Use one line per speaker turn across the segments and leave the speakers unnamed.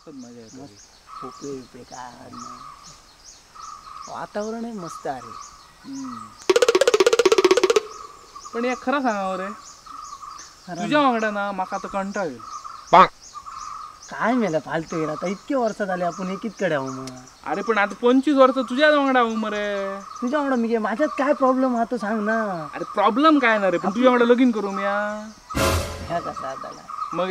सकत मजा येते.
झोपे बिपे काय वातावरण आहे मस्त अरे.
पण या खरं सांगावं रे, तुझ्या वांगडा ना माका आता कंटाळ येईल.
काय मेला फालतू गेला आता इतके वर्ष झाले आपण एकीच कडे आहो मग.
अरे पण आता 25 वर्ष तुझ्या वांगडा आहो मरे.
तुझ्या वांगडा मी माझ्यात काय प्रॉब्लेम हा तो सांग ना.
अरे प्रॉब्लेम काय ना रे, पण तुझ्या वांगडा लगीन करू मी
ह्या कसा आता
मग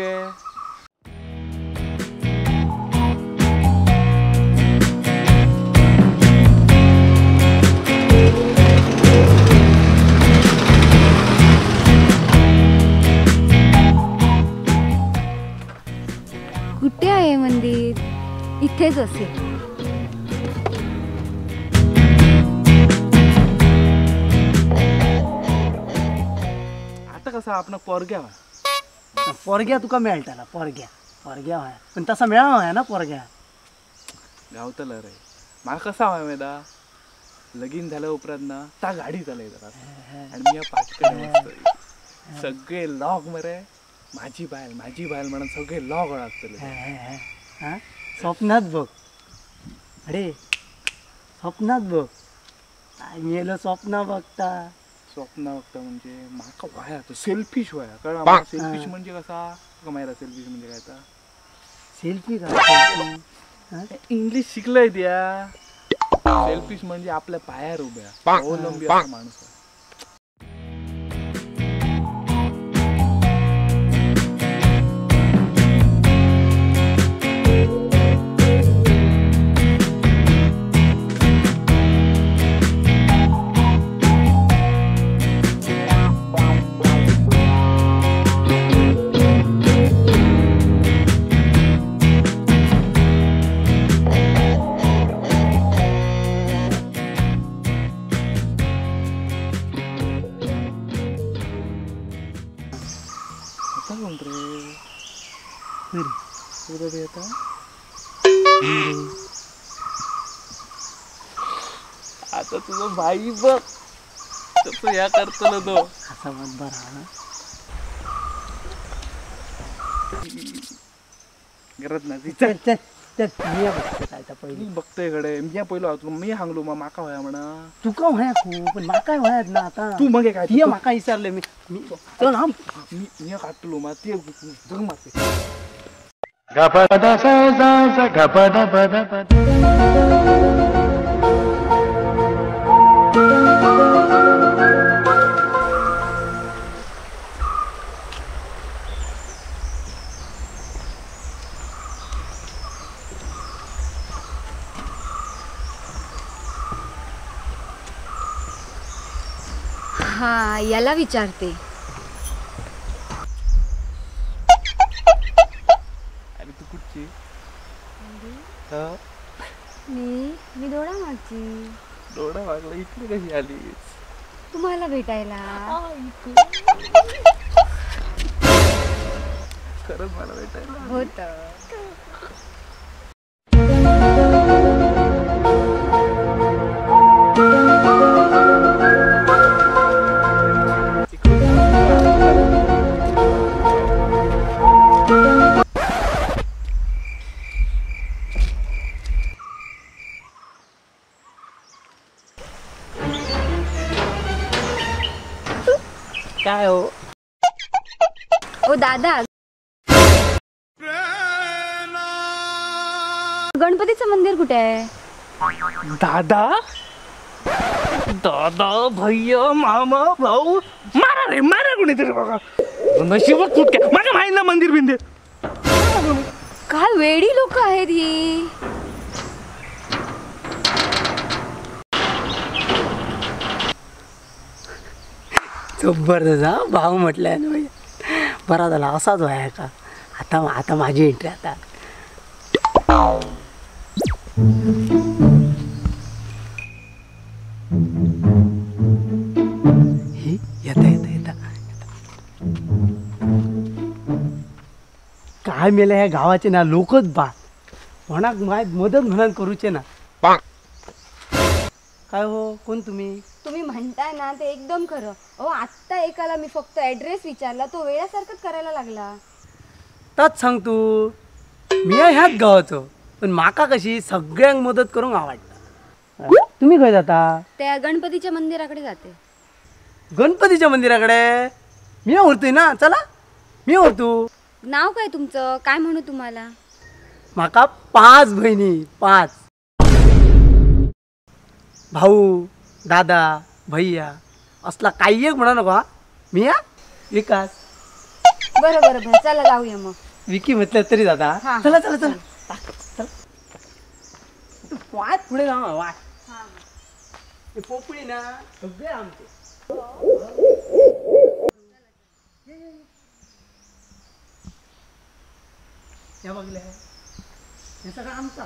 कुठे आहे मंदिर? इथेच असेल.
आता कसा आपण पोरग्या
पोरग्या तुका मेळटाला पोरग्या व्हाय पण तसा मेळा व्हाय ना पोरग्या
गावतला रे. म्हाका कसा व्हाय मेदा लगीन झाल्या उपरांत ना ता गाडी चालयता आणि मी या पाठकडे बसतोय. सगळे लॉग मरे माझी बायल म्हणून सगळे लॉग ओळखतले.
स्वप्नात बघ अरे स्वप्नात बघ. मी येलो स्वप्न बघता
म्हणजे माका व्हाया तो सेल्फिश व्हाया. कारण सेल्फिश म्हणजे कसा माहिती सेल्फिश म्हणजे काय आता
सेल्फी का
इंग्लिश शिकलंय त्या. सेल्फिश म्हणजे आपल्या पायावर उभ्या अवलंबी असा माणूस. आता तुझं भाई बघ कसं या करतलं तो
असा मत बरा
करत ना
चल चल चल मी बघतो काय पहिली
बघतोय कडे मी पहिलो मी सांगलो मग माका व्हाया म्हणा.
तुका व्हाया खूप पण माका व्हायात ना आता.
तू मग काय
ती माका विचारले मी चल हा
मी काटलो मग ते जग मारते.
हा याला विचारते.
अरे तू कुठची?
मी दोडा मागची.
दोडा मागला इकडे कशी आलीस?
तुम्हाला भेटायला.
खरंच मला भेटायला
होत.
काय हो
ओ दादा गणपतीचं मंदिर कुठे आहे?
दादा दादा भैया मामा भाऊ मारा कोणीतरी बघा नशीबच सुटक्या माझ्या माहिती ना मंदिर बिंदिर.
काय वेडी लोक आहेत ही.
जबरदस्त हा भाऊ म्हटलंय ना बरा झाला असाच व्हाय का. आता माझी एंट्री आता येता काय मेलं ह्या गावाचे ना लोकच बा कोणाक मदत म्हणून करूचे ना. काय हो कोण तुम्ही?
तुम्ही म्हणताय ना ते एकदम खरं. अहो आत्ता एकाला मी फक्त ॲड्रेस विचारला तो वेळासारखंच करायला लागला.
तच सांग तू मी ह्याच गावाचो पण माका कशी सगळ्यांक मदत करूंक आवडता. तुम्ही खंय जाता?
त्या गणपतीच्या मंदिराकडे जाते.
गणपतीच्या मंदिराकडे मी उरतोय ना. चला मी उरतो.
नाव काय तुमचं? काय म्हणू तुम्हाला?
माका 5 बहिणी. 5 भाऊ, दादा, भैया असला काही एक म्हणा नको. मी विकास.
बरं बरं बरं, चला जाऊया मग.
विकी म्हटलं तरी दादा.
हा.
चला चला चला चला. तू वाट पुढे जा वाट. ते पोपळी ना सगळे आमचे. या बघल्या हे सगळं आमचा.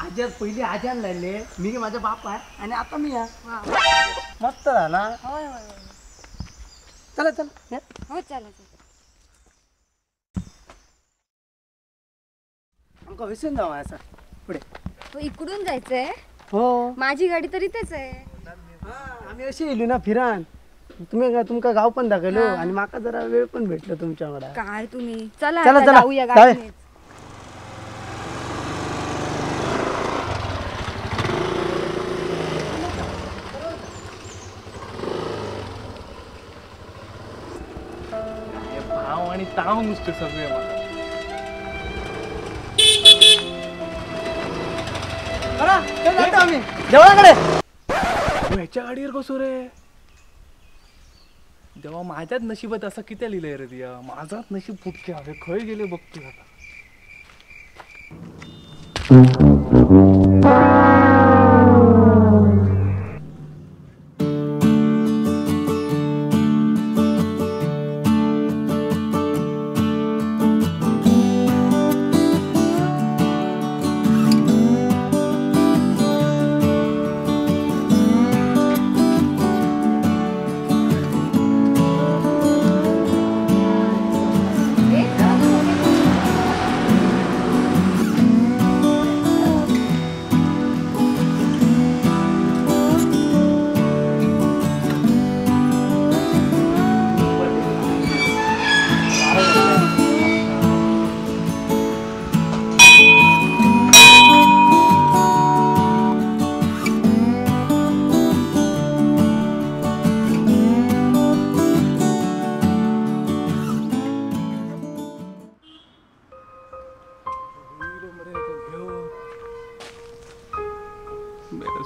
आजार पहिली आजार लागले मी माझा बाप आहे आणि आता मी मस्त झाला. चला चला
हो चला चला.
आमका विसरून जावा असं पुढे.
तो इकडून जायचंय.
हो
माझी गाडी तर इथेच आहे.
आम्ही अशी येलो ना फिरान. तुमका गाव पण दाखवलो आणि माका जरा वेळ पण भेटलो तुमच्याकडे.
काय तुम्ही. चला
चला,
आता
चला.
जाऊया गाडीनेच.
भाव आणि ताव नुसते सगळे मला.
आम्ही देवळाकडे.
ह्याच्या गाडीवर कसो रे. जेव्हा माझ्याच नशिबात असं किती लिहिलंय रे दिया. माझाच नशीब फुटके हवे. खय गेले बघतो आता.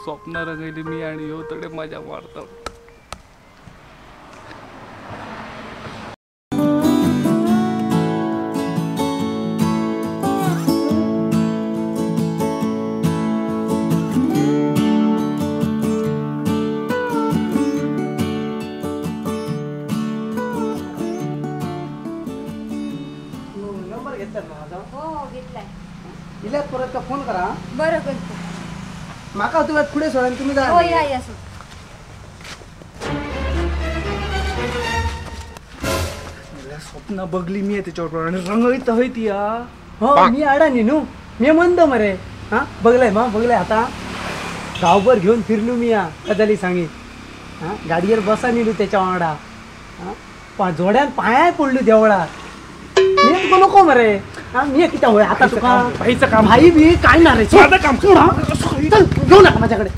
स्वप्न रंगली मी आणि ह्यो तडे मजा मारतो.
नंबर घेतला माझा.
हो घेतलाय.
इल्यात परत फोन करा.
बरं करतो.
माका तुम्ही पुढे सोडा तुम्ही जा.
हो या या सर.
स्वप्न बघली मी त्याच्यावर आणि रंगळीत हवी ती या.
हो मी अडाणी नू. मी म्हणतो मरे. हा बघलाय बघलाय आता गावभर घेऊन फिरलो मी कदाली सांगित. हा गाडीवर बसा नेलो त्याच्या वांगडा. जोड्यान पायाय पडलो देवळात. मी तुका नको मरे. हा मी किती होय आता तुका
भाईचं काम.
भाई बी काय ना रे.
माझं काम.
चल घेऊ नका माझ्याकडे.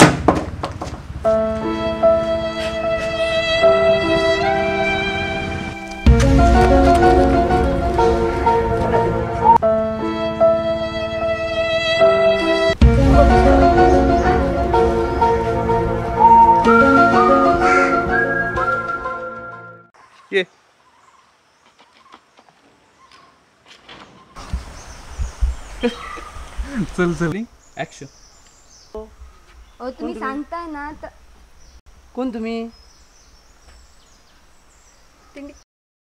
ये चल चल ऍक्शन.
हो तुम्ही सांगताय ना तर
कोण तुम्ही?